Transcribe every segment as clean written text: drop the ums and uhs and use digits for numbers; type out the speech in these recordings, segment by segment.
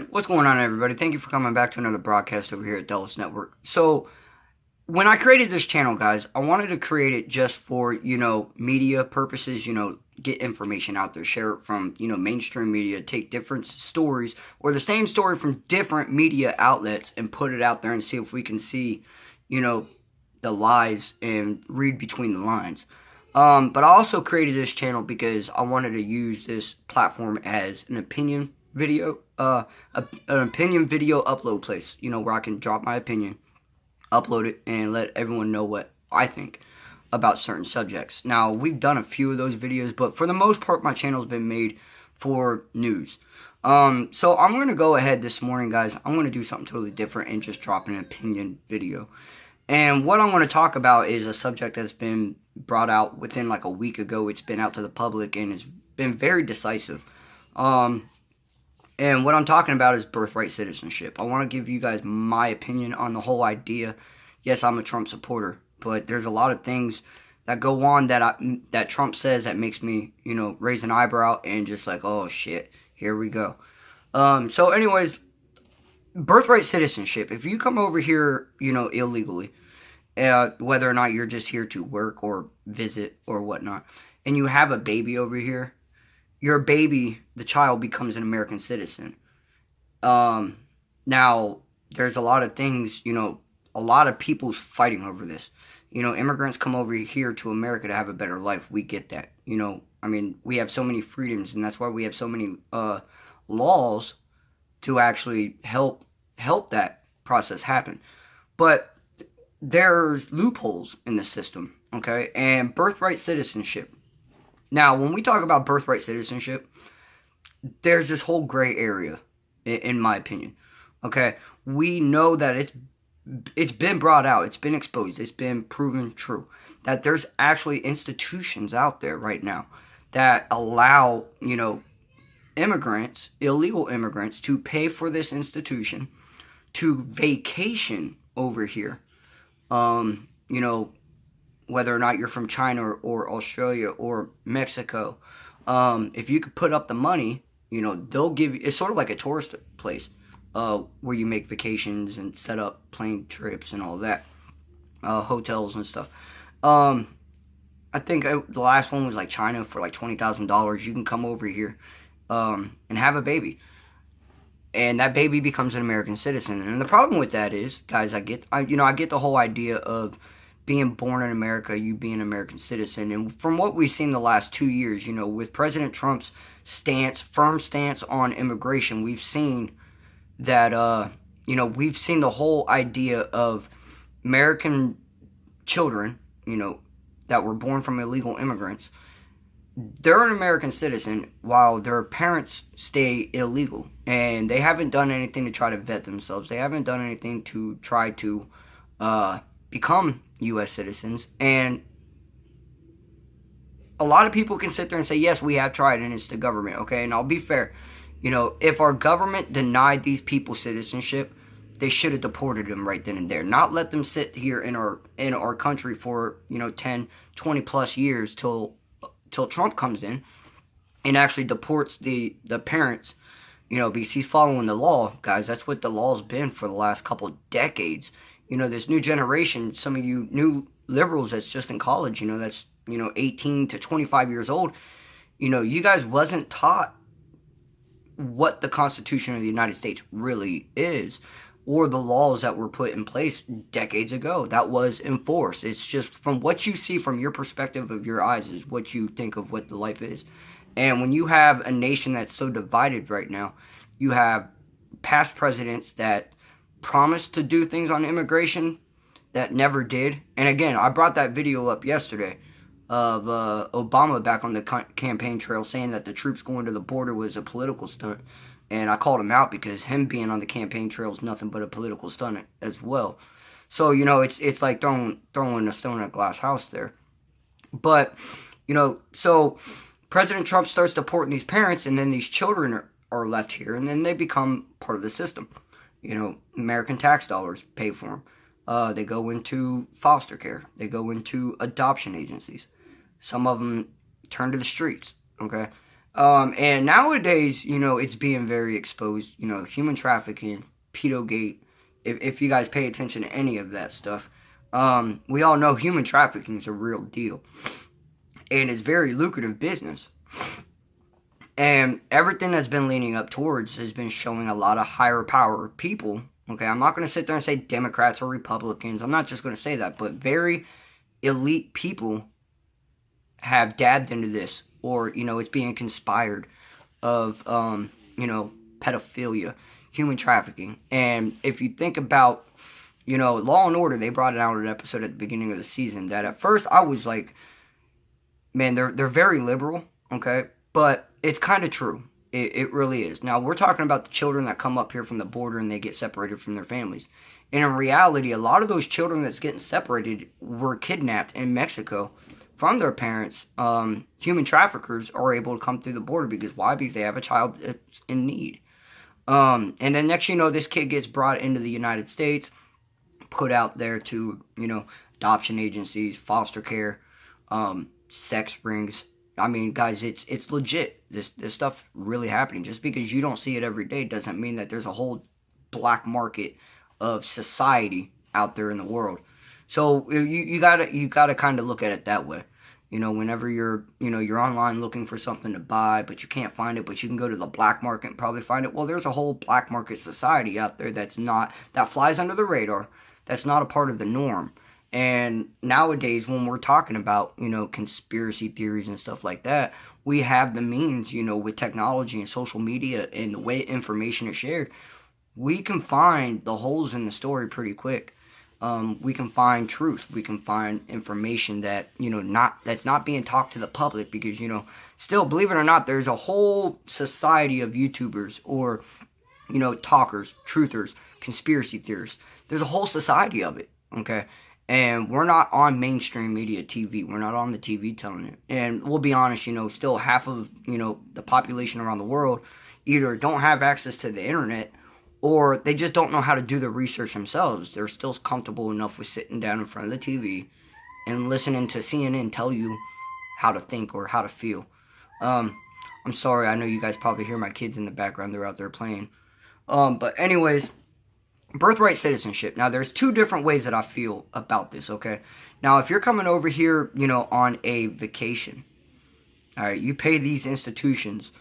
What's going on, everybody? Thank you for coming back to another broadcast over here at Dallas Network. So, when I created this channel, guys, I wanted to create it just for, media purposes, get information out there, share it from, mainstream media, take different stories or the same story from different media outlets and put it out there and see if we can see, the lies and read between the lines. But I also created this channel because I wanted to use this platform as an opinion video, an opinion video upload place, where I can drop my opinion, upload it, and let everyone know what I think about certain subjects. Now, we've done a few of those videos, but for the most part, my channel's been made for news. So I'm going to go ahead this morning, guys. I'm going to do something totally different and just drop an opinion video. And what I'm going to talk about is a subject that's been brought out within like a week ago. It's been out to the public and it's been very decisive. And what I'm talking about is birthright citizenship. I want to give you guys my opinion on the whole idea. Yes, I'm a Trump supporter, but there's a lot of things that go on that Trump says that makes me, raise an eyebrow and just like, oh shit, here we go. So anyways, birthright citizenship. If you come over here, illegally, whether or not you're just here to work or visit or whatnot, and you have a baby over here, your baby, the child, becomes an American citizen. Now, there's a lot of things, a lot of people's fighting over this. Immigrants come over here to America to have a better life. We get that. We have so many freedoms, and that's why we have so many laws to actually help that process happen. But there's loopholes in the system, okay? And birthright citizenship. Now, when we talk about birthright citizenship, there's this whole gray area, in my opinion. Okay, we know that it's been brought out, it's been exposed, it's been proven true that there's actually institutions out there right now that allow, immigrants, illegal immigrants, to pay for this institution to vacation over here. Whether or not you're from China or Australia or Mexico, if you could put up the money, they'll give you, it's sort of like a tourist place, where you make vacations and set up plane trips and all that, hotels and stuff. I think the last one was like China for like $20,000. You can come over here, and have a baby. And that baby becomes an American citizen. And the problem with that is, guys, I get the whole idea of being born in America, you being an American citizen. And from what we've seen the last 2 years, with President Trump's firm stance on immigration, we've seen that, we've seen the whole idea of American children, that were born from illegal immigrants. They're an American citizen while their parents stay illegal. And they haven't done anything to try to vet themselves. They haven't done anything to try to become U.S. citizens. And a lot of people can sit there and say, yes, we have tried, and it's the government, okay? And I'll be fair. If our government denied these people citizenship, they should have deported them right then and there. Not let them sit here in our country for, 10, 20 plus years till Trump comes in and actually deports the parents, because he's following the law, guys. That's what the law's been for the last couple decades. This new generation, some of you new liberals that's just in college, that's, 18 to 25 years old, you guys wasn't taught what the Constitution of the United States really is, or the laws that were put in place decades ago that was enforced. It's just from what you see from your perspective of your eyes is what you think of what the life is. And when you have a nation that's so divided right now, you have past presidents that promised to do things on immigration that never did. And again, I brought that video up yesterday of Obama back on the campaign trail saying that the troops going to the border was a political stunt. And I called him out because him being on the campaign trail is nothing but a political stunt as well. So, it's like throwing a stone at a glass house there. But, so President Trump starts deporting these parents, and then these children are left here, and then they become part of the system. American tax dollars pay for them. They go into foster care. They go into adoption agencies. Some of them turn to the streets, okay? And nowadays, it's being very exposed. Human trafficking, pedogate. If you guys pay attention to any of that stuff, we all know human trafficking is a real deal, and it's very lucrative business. And everything that's been leaning up towards has been showing a lot of higher power people. Okay, I'm not going to sit there and say Democrats or Republicans. I'm not just going to say that, but very elite people have dabbed into this, or it's being conspired of pedophilia, human trafficking. And if you think about Law and Order, they brought it out in an episode at the beginning of the season that at first I was like, man, they're very liberal, okay, but it's kind of true. It really is. Now, we're talking about the children that come up here from the border and they get separated from their families. And in reality, a lot of those children that's getting separated were kidnapped in Mexico from their parents. Human traffickers are able to come through the border because why? Because they have a child that's in need. And then next this kid gets brought into the United States, put out there to, adoption agencies, foster care, sex rings. I mean, guys, it's legit. This stuff really happening. Just because you don't see it every day doesn't mean that there's a whole black market of society out there in the world. So you gotta kind of look at it that way. Whenever you're online looking for something to buy, but you can't find it, but you can go to the black market and probably find it. Well, there's a whole black market society out there that flies under the radar. That's not a part of the norm. And nowadays, when we're talking about, conspiracy theories and stuff like that, we have the means, with technology and social media and the way information is shared, we can find the holes in the story pretty quick. We can find truth. We can find information that, that's not being talked to the public because, still, believe it or not, there's a whole society of YouTubers or, talkers, truthers, conspiracy theorists. There's a whole society of it, okay? And we're not on mainstream media TV. We're not on the TV telling it. And we'll be honest, still half of, the population around the world either don't have access to the internet or they just don't know how to do the research themselves. They're still comfortable enough with sitting down in front of the TV and listening to CNN tell you how to think or how to feel. I'm sorry, I know you guys probably hear my kids in the background. They're out there playing. But anyways, birthright citizenship. Now, there's two different ways that I feel about this, okay? Now, if you're coming over here, on a vacation, all right, you pay these institutions,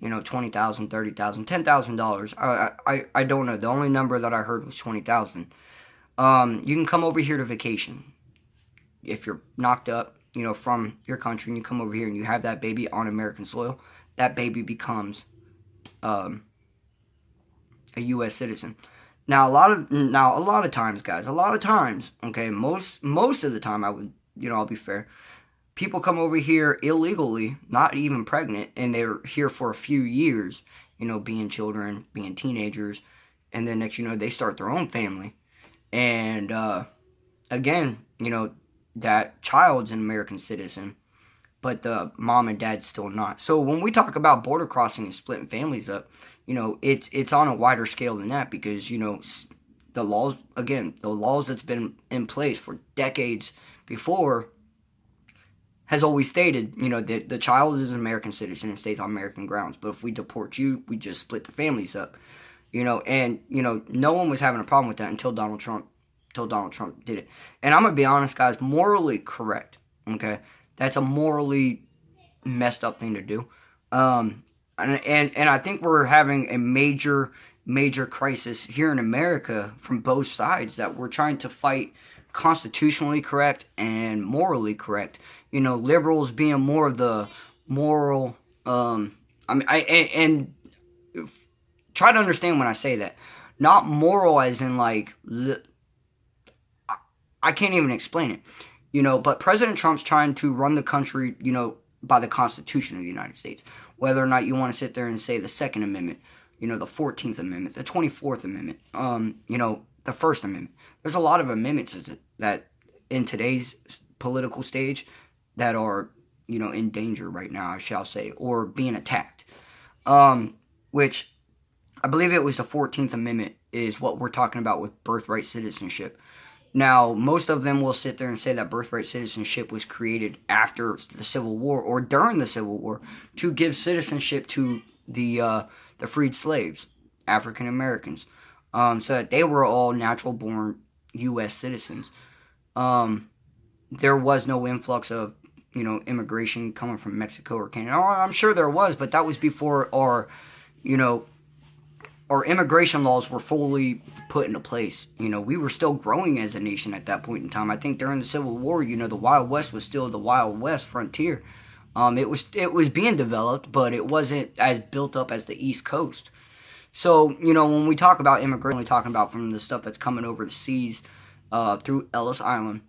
$20,000, $30,000, $10,000. I don't know. The only number that I heard was $20,000. You can come over here to vacation. If you're knocked up, from your country and you come over here and you have that baby on American soil, that baby becomes a U.S. citizen. Now, a lot of times, guys, okay, most of the time, I'll be fair, people come over here illegally, not even pregnant, and they're here for a few years, being children, being teenagers, and then next, they start their own family, and, again, that child's an American citizen, but the mom and dad's still not. So when we talk about border crossing and splitting families up, it's on a wider scale than that because, the laws that's been in place for decades before has always stated, that the child is an American citizen and stays on American grounds. But if we deport you, we just split the families up, and, no one was having a problem with that until Donald Trump did it. And I'm going to be honest, guys, morally correct, okay? That's a morally messed up thing to do. And I think we're having a major crisis here in America from both sides that we're trying to fight constitutionally correct and morally correct. Liberals being more of the moral. And try to understand when I say that, not moral as in like I can't even explain it. But President Trump's trying to run the country, by the Constitution of the United States. Whether or not you want to sit there and say the Second Amendment, the 14th Amendment, the 24th Amendment, the First Amendment. There's a lot of amendments that in today's political stage that are, in danger right now, I shall say, or being attacked. Which I believe it was the 14th Amendment is what we're talking about with birthright citizenship. Now, most of them will sit there and say that birthright citizenship was created after the Civil War or during the Civil War to give citizenship to the freed slaves, African Americans, so that they were all natural-born U.S. citizens. There was no influx of, immigration coming from Mexico or Canada. Oh, I'm sure there was, but that was before our immigration laws were fully put into place. We were still growing as a nation at that point in time. I think during the Civil War, the Wild West was still the Wild West frontier. It was being developed, but it wasn't as built up as the East Coast. So, when we talk about immigration, we're talking about from the stuff that's coming over the seas through Ellis Island.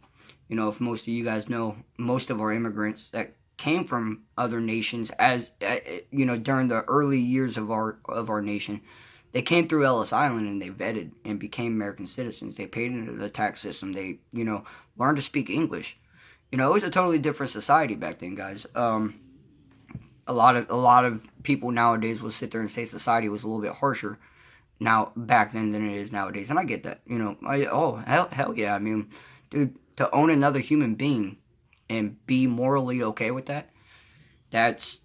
If most of you guys know, most of our immigrants that came from other nations, as during the early years of our nation, they came through Ellis Island and they vetted and became American citizens. They paid into the tax system. They, learned to speak English. It was a totally different society back then, guys. A lot of people nowadays will sit there and say society was a little bit harsher back then than it is nowadays, and I get that. Hell yeah. I mean, dude, to own another human being and be morally okay with that, that's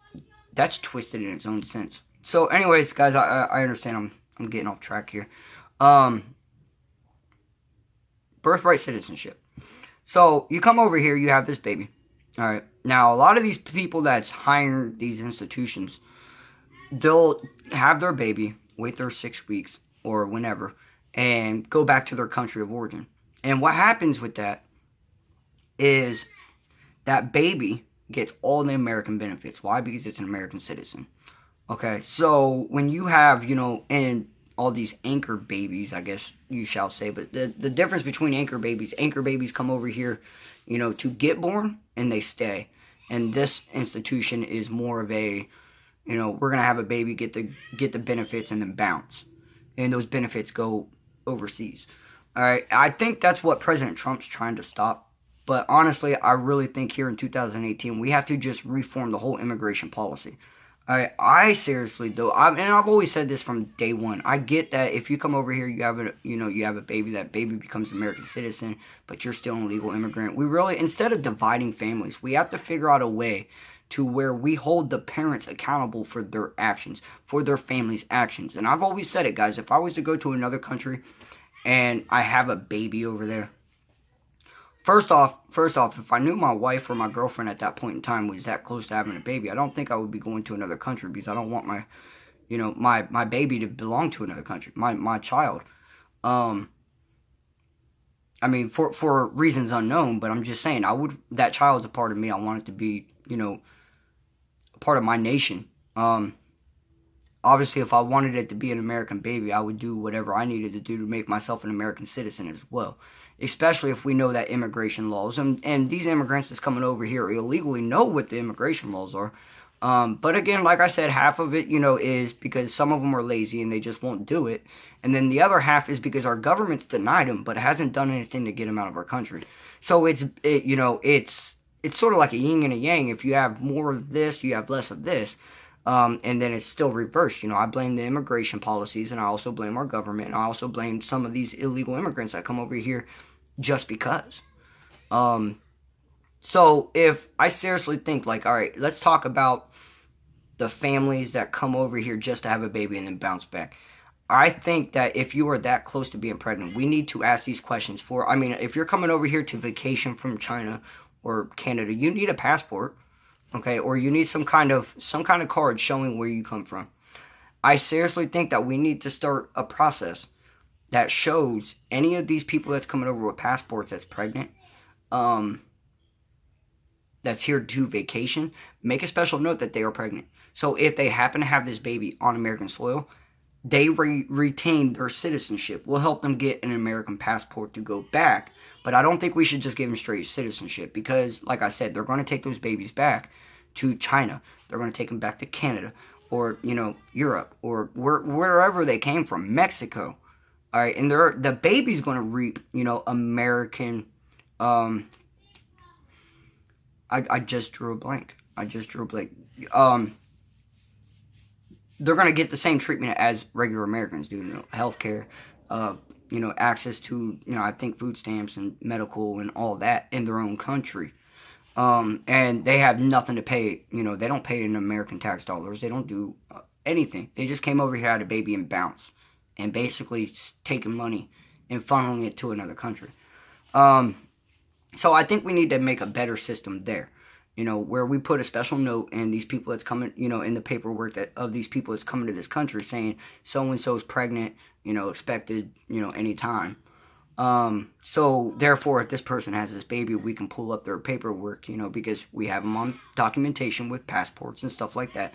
twisted in its own sense. So, anyways, guys, I understand I'm getting off track here. Birthright citizenship. So, you come over here, you have this baby. All right. Now, a lot of these people that's hiring these institutions, they'll have their baby, wait their 6 weeks or whenever, and go back to their country of origin. And what happens with that is that baby gets all the American benefits. Why? Because it's an American citizen. Okay, so when you have, and all these anchor babies, I guess you shall say, but the difference between anchor babies come over here, to get born, and they stay. And this institution is more of a, we're going to have a baby, get the benefits, and then bounce. And those benefits go overseas. All right, I think that's what President Trump's trying to stop. But honestly, I really think here in 2018, we have to just reform the whole immigration policy. I seriously though, and I've always said this from day one. I get that if you come over here, you have a baby. That baby becomes an American citizen, but you're still an illegal immigrant. We really, instead of dividing families, we have to figure out a way to where we hold the parents accountable for their actions, for their family's actions. And I've always said it, guys. If I was to go to another country and I have a baby over there, First off, if I knew my wife or my girlfriend at that point in time was that close to having a baby, I don't think I would be going to another country because I don't want my baby to belong to another country, my child. I mean, for reasons unknown, but I'm just saying, that child's a part of me. I want it to be, a part of my nation. Obviously, if I wanted it to be an American baby, I would do whatever I needed to do to make myself an American citizen as well. Especially if we know that immigration laws, and these immigrants that's coming over here illegally know what the immigration laws are. But again, like I said, half of it, is because some of them are lazy and they just won't do it. And then the other half is because our government's denied them, but hasn't done anything to get them out of our country. So it's sort of like a yin and a yang. If you have more of this, you have less of this. And then it's still reversed. I blame the immigration policies, and I also blame our government, and I also blame some of these illegal immigrants that come over here just because. So if I seriously think, all right, let's talk about the families that come over here just to have a baby and then bounce back. I think that if you are that close to being pregnant, we need to ask these questions if you're coming over here to vacation from China or Canada, you need a passport. Okay, or you need some kind of card showing where you come from. I seriously think that we need to start a process that shows any of these people that's coming over with passports that's pregnant, that's here to vacation, make a special note that they are pregnant. So if they happen to have this baby on American soil, they retain their citizenship. We'll help them get an American passport to go back. But I don't think we should just give them straight citizenship because, like I said, they're going to take those babies back to China. They're going to take them back to Canada or, Europe or wherever they came from, Mexico. All right, and the baby's going to reap, American. I just drew a blank. They're going to get the same treatment as regular Americans do, healthcare, access to, I think food stamps and medical and all that in their own country. And they have nothing to pay. They don't pay in American tax dollars. They don't do anything. They just came over here, had a baby, and bounced, and basically taking money and funneling it to another country. So I think we need to make a better system there, where we put a special note in these people that's coming, in the paperwork that of these people that's coming to this country saying so-and-so's pregnant, expected, anytime. So therefore, if this person has this baby, we can pull up their paperwork, because we have them on documentation with passports and stuff like that.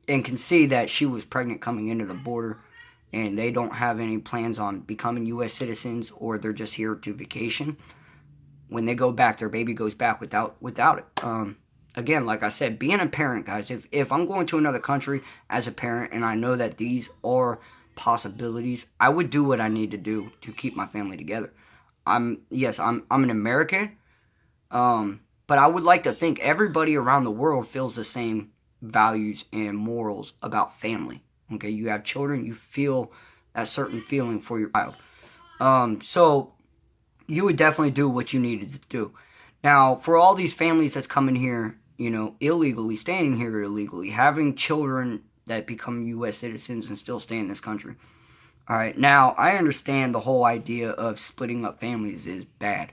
And can see that she was pregnant coming into the border, and they don't have any plans on becoming U.S. citizens, or they're just here to vacation. When they go back, their baby goes back without it. Again, like I said, being a parent, guys, if I'm going to another country as a parent and I know that these are possibilities, I would do what I need to do to keep my family together. I'm an American, but I would like to think everybody around the world feels the same values and morals about family. Okay, you have children, you feel that certain feeling for your child. So you would definitely do what you needed to do. Now, for all these families that's coming here, illegally, staying here illegally, having children that become U.S. citizens and still stay in this country. All right, now, I understand the whole idea of splitting up families is bad.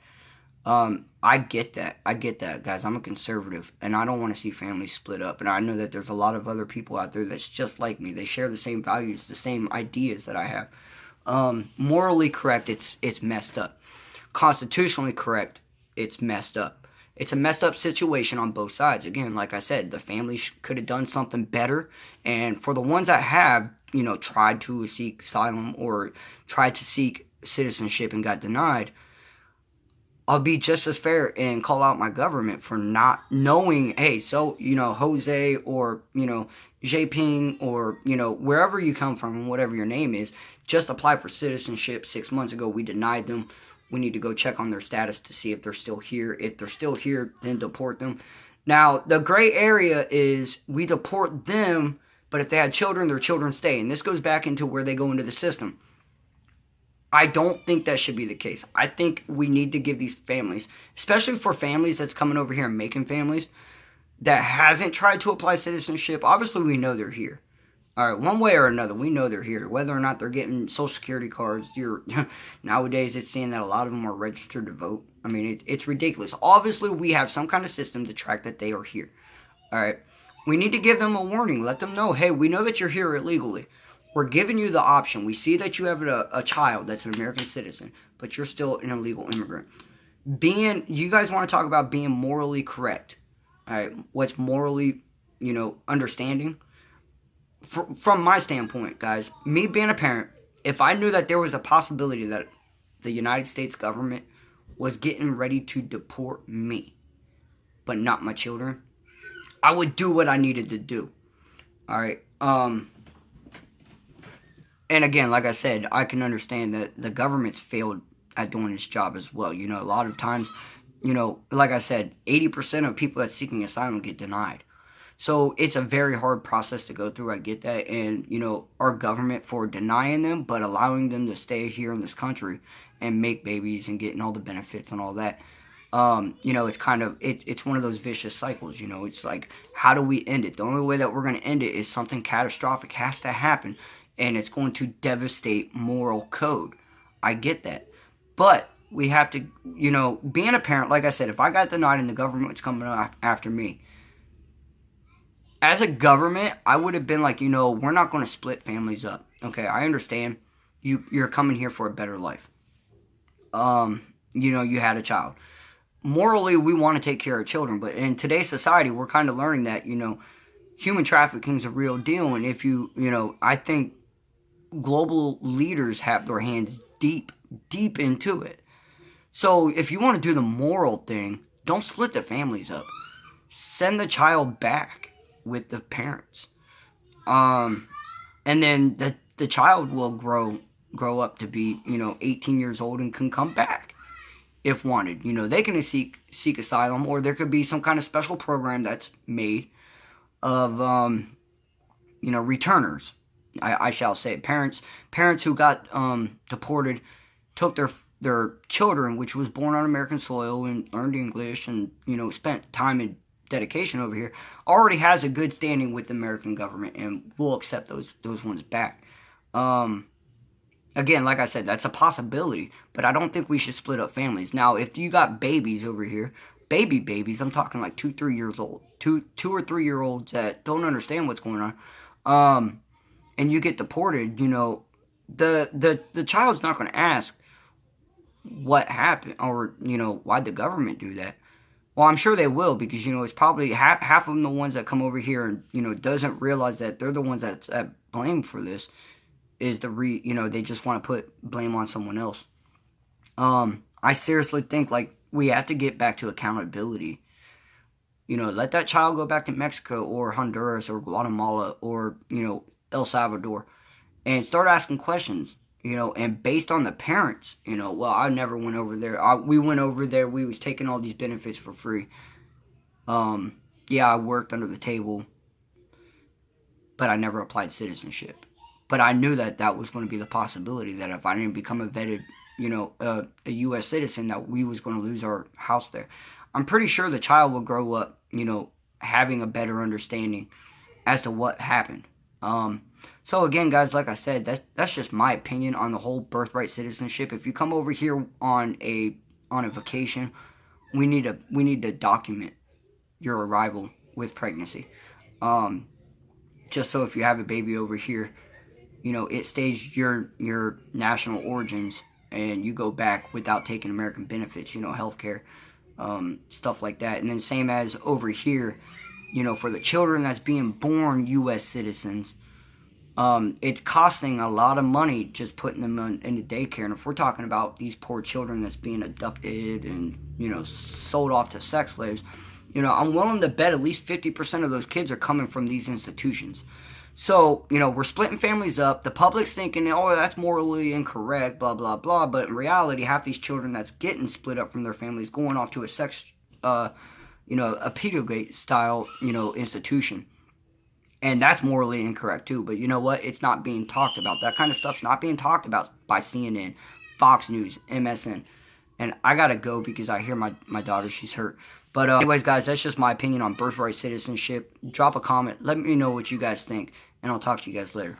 I get that, guys. I'm a conservative, and I don't want to see families split up. And I know that there's a lot of other people out there that's just like me. They share the same values, the same ideas that I have. Morally correct, it's messed up. Constitutionally correct, it's messed up. It's a messed up situation on both sides. Again, like I said, the family could have done something better. And for the ones that have, tried to seek asylum or tried to seek citizenship and got denied, I'll be just as fair and call out my government for not knowing, hey, so, Jose or, Japing or, wherever you come from and whatever your name is, just applied for citizenship 6 months ago. We denied them. We need to go check on their status to see if they're still here. If they're still here, then deport them. Now, the gray area is we deport them, but if they had children, their children stay. And this goes back into where they go into the system. I don't think that should be the case. I think we need to give these families, especially for families that's coming over here and making families, that hasn't tried to apply citizenship. Obviously, we know they're here. All right, one way or another, we know they're here. Whether or not they're getting Social Security cards, nowadays it's saying that a lot of them are registered to vote. I mean, it's ridiculous. Obviously, we have some kind of system to track that they are here. All right, we need to give them a warning. Let them know, hey, we know that you're here illegally. We're giving you the option. We see that you have a child that's an American citizen, but you're still an illegal immigrant. You guys want to talk about being morally correct. All right, what's morally, understanding? From my standpoint, guys, me being a parent, if I knew that there was a possibility that the United States government was getting ready to deport me, but not my children, I would do what I needed to do. All right. And again, like I said, I can understand that the government's failed at doing its job as well. A lot of times, like I said, 80% of people that's seeking asylum get denied. So it's a very hard process to go through. I get that. And, our government for denying them, but allowing them to stay here in this country and make babies and getting all the benefits and all that. It's kind of, it's one of those vicious cycles. It's like, how do we end it? The only way that we're going to end it is something catastrophic has to happen. And it's going to devastate moral code. I get that. But we have to, being a parent, like I said, if I got denied and the government was coming after me, as a government, I would have been like, we're not going to split families up. Okay, I understand. You're coming here for a better life. You had a child. Morally, we want to take care of children. But in today's society, we're kind of learning that, human trafficking is a real deal. And if I think global leaders have their hands deep into it. So if you want to do the moral thing, don't split the families up. Send the child back with the parents. And then the child will grow up to be, 18 years old and can come back if wanted. They can seek asylum, or there could be some kind of special program that's made of, returners. I shall say, parents who got deported took their children, which was born on American soil and learned English and, spent time and dedication over here, already has a good standing with the American government, and we'll accept those ones back. Again, like I said, that's a possibility, but I don't think we should split up families. Now, if you got babies over here, babies, I'm talking like 2-3 years old, two or 3 year olds that don't understand what's going on, and you get deported, the child's not going to ask what happened, or why'd the government do that. Well, I'm sure they will, because it's probably half of them the ones that come over here and doesn't realize that they're the ones that's at blame for this. Is they just want to put blame on someone else. I seriously think we have to get back to accountability. Let that child go back to Mexico or Honduras or Guatemala or El Salvador, and start asking questions. And based on the parents, well, I never went over there. We went over there. We was taking all these benefits for free. Yeah, I worked under the table, but I never applied citizenship. But I knew that was going to be the possibility, that if I didn't become a vetted, a U.S. citizen, that we was going to lose our house there. I'm pretty sure the child will grow up, having a better understanding as to what happened. So again, guys, like I said, that's just my opinion on the whole birthright citizenship. If you come over here on a vacation, we need to document your arrival with pregnancy. Just so if you have a baby over here, it stays your national origins, and you go back without taking American benefits, healthcare, stuff like that. And then same as over here, for the children that's being born U.S. citizens, it's costing a lot of money just putting them into daycare. And if we're talking about these poor children that's being abducted and, sold off to sex slaves, I'm willing to bet at least 50% of those kids are coming from these institutions. So, we're splitting families up. The public's thinking, oh, that's morally incorrect, blah, blah, blah. But in reality, half these children that's getting split up from their families going off to a sex, a pedogate style, institution. And that's morally incorrect too. But you know what? It's not being talked about. That kind of stuff's not being talked about by CNN, Fox News, MSN. And I gotta go because I hear my daughter, she's hurt. But anyways, guys, that's just my opinion on birthright citizenship. Drop a comment. Let me know what you guys think. And I'll talk to you guys later.